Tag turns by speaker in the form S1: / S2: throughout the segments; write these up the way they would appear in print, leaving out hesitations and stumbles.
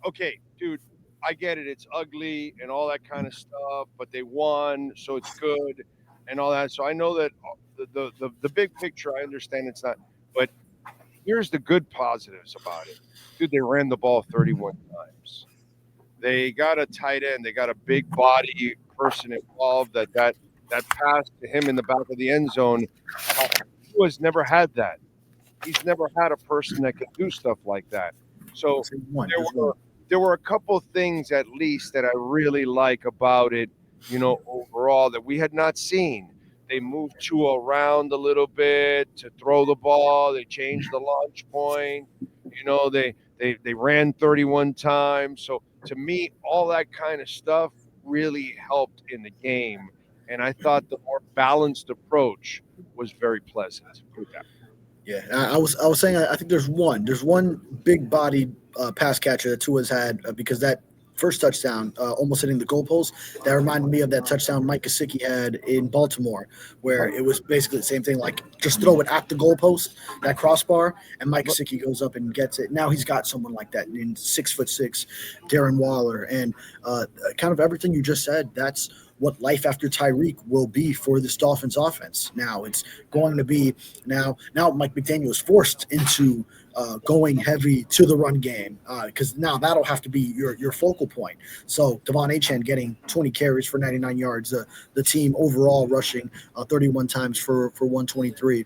S1: Okay, dude, I get it. It's ugly and all that kind of stuff, but they won, so it's good and all that. So I know that the big picture, I understand it's not, but here's the good positives about it. Dude, they ran the ball 31 times. They got a tight end. They got a big body person involved. That pass to him in the back of the end zone. He has never had that. He's never had a person that can do stuff like that. So there were there were a couple things at least that I really like about it, overall that we had not seen. They moved Tua around a little bit to throw the ball. They changed the launch point. They ran 31 times. So to me, all that kind of stuff really helped in the game. And I thought the more balanced approach was very pleasant with that.
S2: Yeah, I was saying I think there's one big bodied pass catcher that Tua's had because that first touchdown almost hitting the goalpost, that reminded me of that touchdown Mike Gesicki had in Baltimore, where it was basically the same thing, like just throw it at the goalpost, that crossbar, and Mike Gesicki goes up and gets it. Now he's got someone like that in 6'6", Darren Waller, and kind of everything you just said. That's what life after Tyreek will be for this Dolphins offense. Now it's going to be now Mike McDaniel is forced into going heavy to the run game because now that'll have to be your focal point. So Devon Achane getting 20 carries for 99 yards, the team overall rushing 31 times for 123.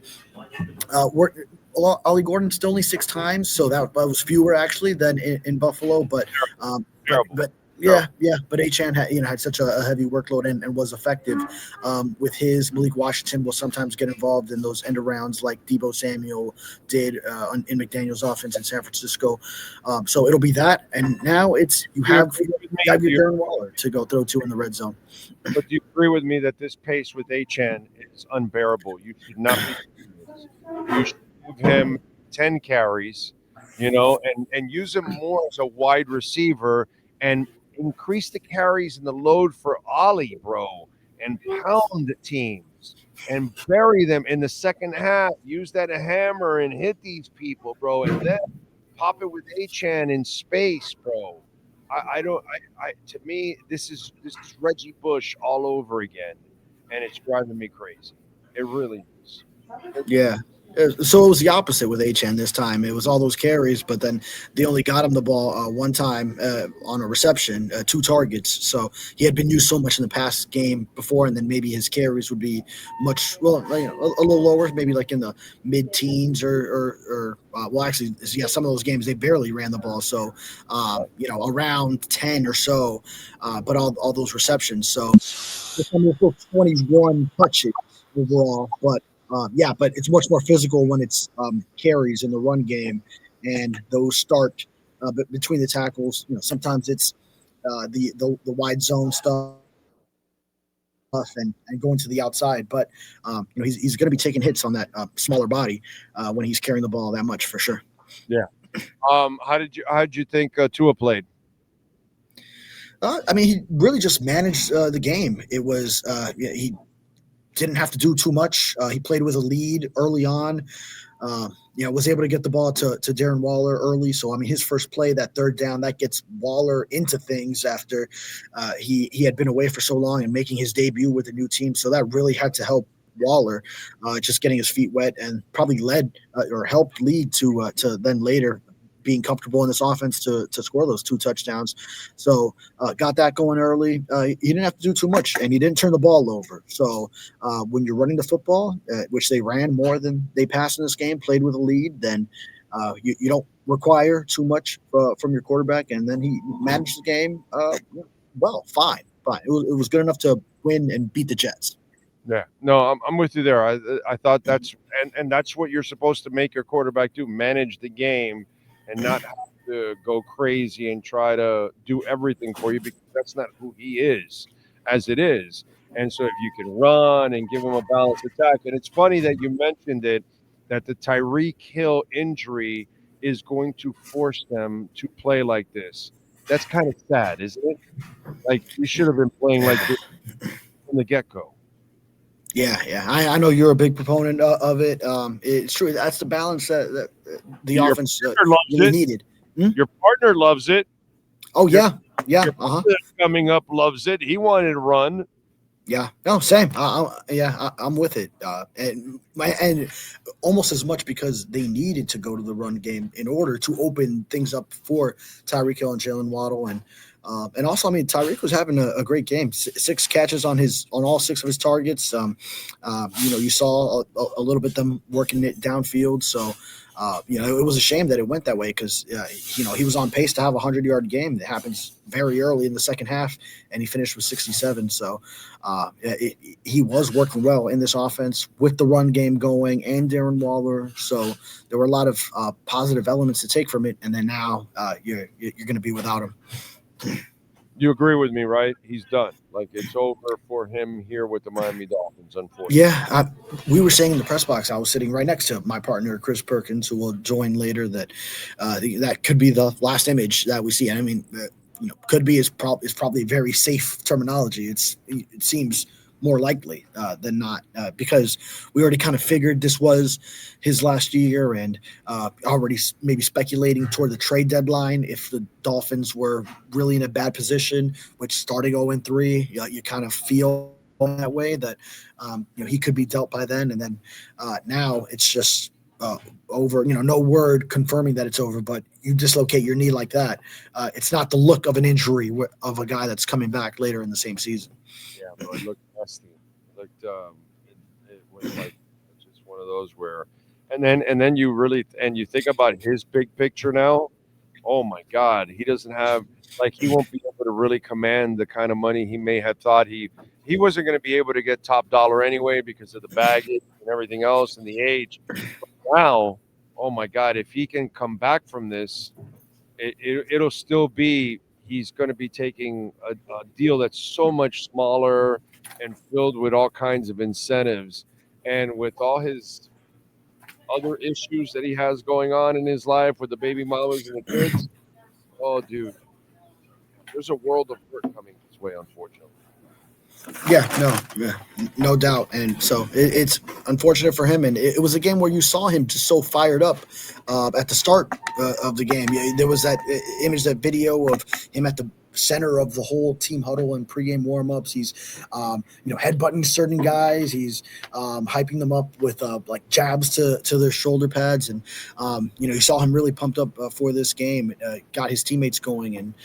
S2: Ollie Gordon still only 6 times, so that was fewer actually than in Buffalo, but yeah, but Achane had such a heavy workload and was effective with his. Malik Washington will sometimes get involved in those end arounds like Deebo Samuel did in McDaniel's offense in San Francisco. So it'll be that, and now you have your Darren Waller to go throw to in the red zone.
S1: But do you agree with me that this pace with Achane is unbearable? You should not be. You should give him 10 carries, and use him more as a wide receiver and increase the carries and the load for Ollie, bro, and pound teams and bury them in the second half. Use that hammer and hit these people, bro, and then pop it with Achane in space, bro. To me, this is Reggie Bush all over again, and it's driving me crazy. It really is.
S2: Yeah. So it was the opposite with Achane this time. It was all those carries, but then they only got him the ball one time on a reception, 2 targets. So he had been used so much in the past game before, and then maybe his carries would be a little lower, maybe like in the mid-teens or actually, yeah, some of those games they barely ran the ball. So, around 10 or so, but all those receptions. So it's almost 21 touches overall, but. But it's much more physical when it's carries in the run game, and those start between the tackles. Sometimes it's the wide zone stuff and going to the outside. But he's going to be taking hits on that smaller body when he's carrying the ball that much for sure.
S1: Yeah. How did you think Tua played?
S2: He really just managed the game. It was he didn't have to do too much. He played with a lead early on. Was able to get the ball to Darren Waller early. So, his first play, that third down, that gets Waller into things after he had been away for so long and making his debut with a new team. So that really had to help Waller just getting his feet wet, and probably helped lead to then later being comfortable in this offense to score those 2 touchdowns. So got that going early. He didn't have to do too much, and he didn't turn the ball over. So when you're running the football, which they ran more than they passed in this game, played with a lead, then you don't require too much from your quarterback. And then he managed the game fine. It was good enough to win and beat the Jets.
S1: Yeah, no, I'm with you there. I thought that's what you're supposed to make your quarterback do: manage the game and not have to go crazy and try to do everything for you, because that's not who he is as it is. And so if you can run and give him a balanced attack, and it's funny that you mentioned it, that the Tyreek Hill injury is going to force them to play like this. That's kind of sad, isn't it? Like, you should have been playing like this from the get-go.
S2: Yeah. I know you're a big proponent of it. It's true. That's the balance that the offense really needed.
S1: Your partner loves it.
S2: Oh
S1: Your,
S2: yeah.
S1: your brother coming up loves it. He wanted to run.
S2: Yeah, no, same. I'm with it, and almost as much because they needed to go to the run game in order to open things up for Tyreek Hill and Jalen Waddle, and also, I mean, Tyreek was having a great game. Six catches on all six of his targets. You saw a little bit them working it downfield, so. It was a shame that it went that way because, he was on pace to have a 100-yard game. That happens very early in the second half, and he finished with 67. So he was working well in this offense with the run game going and Darren Waller. So there were a lot of positive elements to take from it. And then now you're going to be without him.
S1: You agree with me, right? He's done. Like, it's over for him here with the Miami Dolphins, unfortunately.
S2: Yeah, we were saying in the press box, I was sitting right next to my partner, Chris Perkins, who will join later, that that could be the last image that we see. And I mean, could be is probably very safe terminology. It seems more likely than not because we already kind of figured this was his last year and already maybe speculating toward the trade deadline if the Dolphins were really in a bad position, which starting 0-3, you kind of feel that way that he could be dealt by then, and then now it's just over. No word confirming that it's over, but you dislocate your knee like that, it's not the look of an injury of a guy that's coming back later in the same season.
S1: Yeah, bro, it looked nasty. It looked it was like it's just one of those where, and then you really and you think about his big picture now. Oh my God, he doesn't have like he won't be able to really command the kind of money he may have thought he wasn't going to be able to get top dollar anyway because of the baggage and everything else and the age. But now, oh my God, if he can come back from this, it'll still be he's going to be taking a deal that's so much smaller and filled with all kinds of incentives, and with all his other issues that he has going on in his life with the baby mamas and the kids. Oh, dude, there's a world of hurt coming his way, unfortunately.
S2: No doubt. And so it's unfortunate for him. And it was a game where you saw him just so fired up at the start of the game. There was that image, that video of him at the center of the whole team huddle and pregame warmups. He's, headbutting certain guys. He's hyping them up with like jabs to their shoulder pads. And, you saw him really pumped up for this game, got his teammates going, and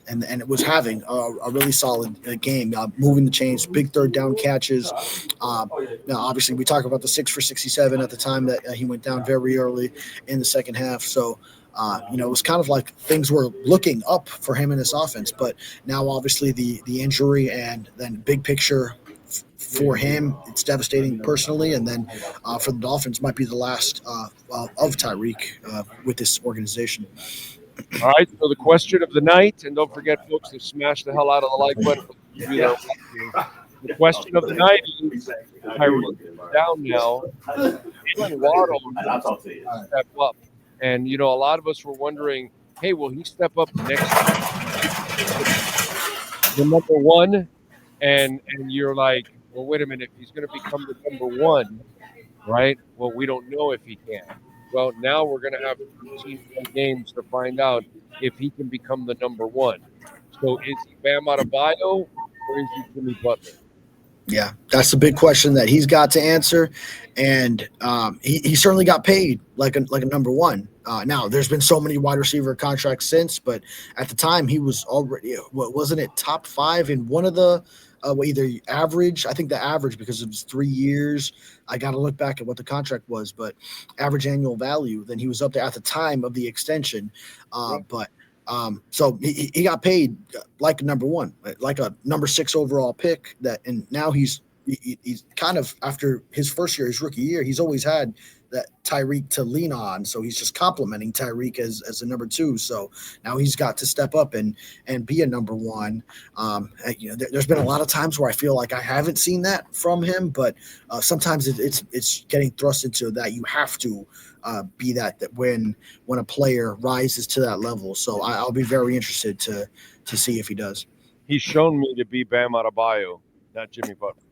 S2: it was having a really solid game, moving the chains, big third down catches. Now, obviously, we talk about the 6 for 67 at the time that he went down very early in the second half. So, it was kind of like things were looking up for him in this offense. But now, obviously, the injury and then big picture for him, it's devastating personally. And then for the Dolphins, might be the last of Tyreek with this organization.
S1: All right, so the question of the night, and don't forget, folks, to smash the hell out of the like button. The question of the night is, Tyreek down now, Jalen Waddle step up. And, a lot of us were wondering, hey, will he step up next the number one? And you're like, well, wait a minute, if he's going to become the number one, right? Well, we don't know if he can. Well, now we're going to have 13 games to find out if he can become the number one. So is he Bam Adebayo or is he Jimmy Butler?
S2: Yeah, that's the big question that he's got to answer, and he certainly got paid like a number one. Now, there's been so many wide receiver contracts since, but at the time he was already, wasn't it, top 5 in one of the either average, I think the average, because it was 3 years. I got to look back at what the contract was, but average annual value, then he was up there at the time of the extension. But so he got paid like number one, like a number 6 overall pick. And now he's kind of, after his first year, his rookie year, he's always had that Tyreek to lean on. So he's just complimenting Tyreek as a number 2. So now he's got to step up and be a number 1. There's been a lot of times where I feel like I haven't seen that from him, but sometimes it's getting thrust into that you have to be that when a player rises to that level. So I'll be very interested to see if he does.
S1: He's shown me to be Bam Adebayo, not Jimmy Butler.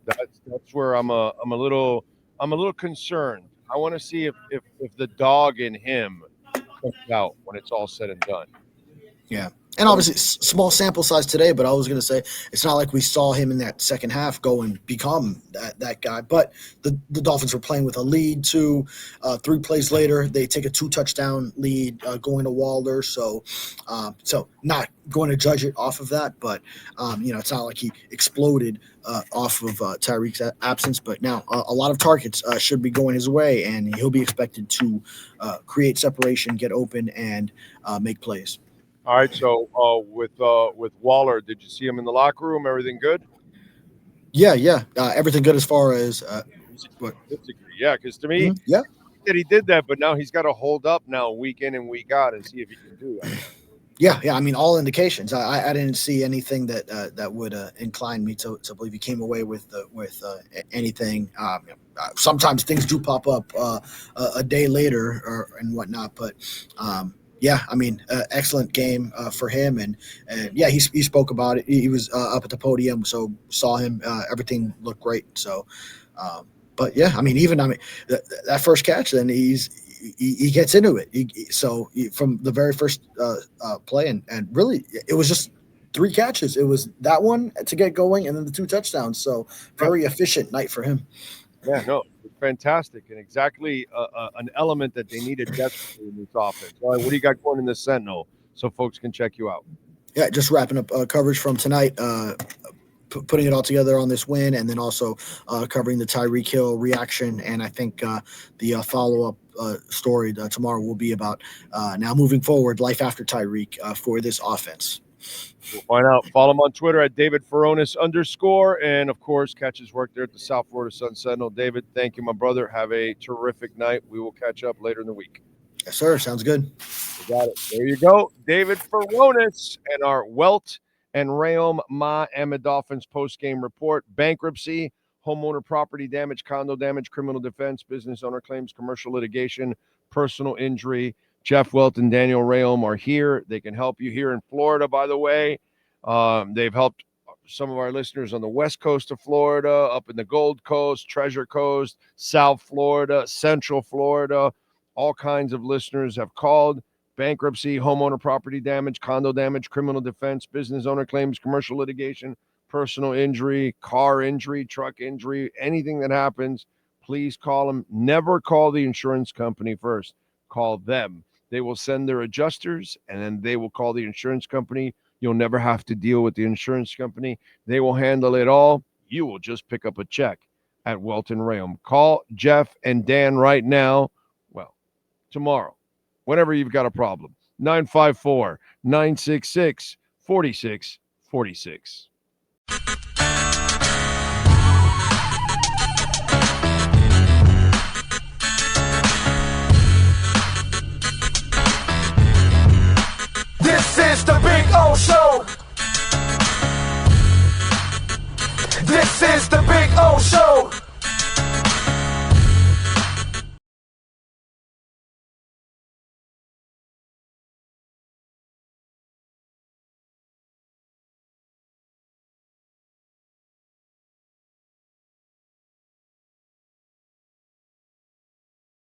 S1: That's where I'm a little concerned. I want to see if the dog in him comes out when it's all said and done.
S2: Yeah. And obviously, small sample size today, but I was going to say it's not like we saw him in that second half go and become that guy. But the Dolphins were playing with a lead, too. 3 plays later, they take a 2-touchdown lead going to Waller. So not going to judge it off of that, but, it's not like he exploded off of Tyreek's absence. But now a lot of targets should be going his way, and he'll be expected to create separation, get open, and make plays.
S1: All right, so with Waller, did you see him in the locker room? Everything good?
S2: Yeah. Everything good as far as what?
S1: Yeah, because to me,
S2: Yeah,
S1: that he did that, but now he's got to hold up now week in and week out and see if he can do that.
S2: Yeah. I mean, all indications. I didn't see anything that would incline me to believe he came away with anything. Sometimes things do pop up a day later and whatnot, but. Yeah, I mean, excellent game for him, and yeah, he spoke about it. He was up at the podium, so saw him. Everything looked great. So, but yeah, I mean, that first catch, then he gets into it. From the very first play, and really, it was just 3 catches. It was that one to get going, and then the 2 touchdowns. So very efficient night for him.
S1: Yeah, no, it's fantastic and exactly an element that they needed desperately in this offense. All right, what do you got going in the Sentinel so folks can check you out?
S2: Yeah, just wrapping up coverage from tonight, putting it all together on this win, and then also covering the Tyreek Hill reaction. And I think the follow-up story tomorrow will be about now moving forward, life after Tyreek for this offense.
S1: We'll find out. Follow him on Twitter at David Furones _, and of course, catch his work there at the South Florida Sun Sentinel. David, thank you, my brother. Have a terrific night. We will catch up later in the week.
S2: Yes, sir. Sounds good.
S1: You got it. There you go. David Furones and our Welt Rheaume P.A Dolphins post-game report. Bankruptcy, homeowner property damage, condo damage, criminal defense, business owner claims, commercial litigation, personal injury. Jeff Welt and Daniel Rheaume are here. They can help you here in Florida, by the way. They've helped some of our listeners on the west coast of Florida, up in the Gold Coast, Treasure Coast, South Florida, Central Florida. All kinds of listeners have called. Bankruptcy, homeowner property damage, condo damage, criminal defense, business owner claims, commercial litigation, personal injury, car injury, truck injury, anything that happens, please call them. Never call the insurance company first. Call them. They will send their adjusters, and then they will call the insurance company. You'll never have to deal with the insurance company. They will handle it all. You will just pick up a check at Welt Rheaume. Call Jeff and Dan right now. Well, tomorrow, whenever you've got a problem. 954-966-4646.
S3: This is the